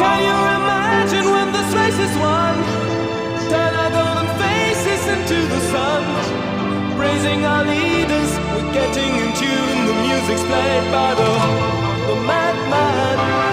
Can you imagine when this race is won? Turn our golden faces into the sun, praising our leaders, we're getting in tune. The music's played by the madman.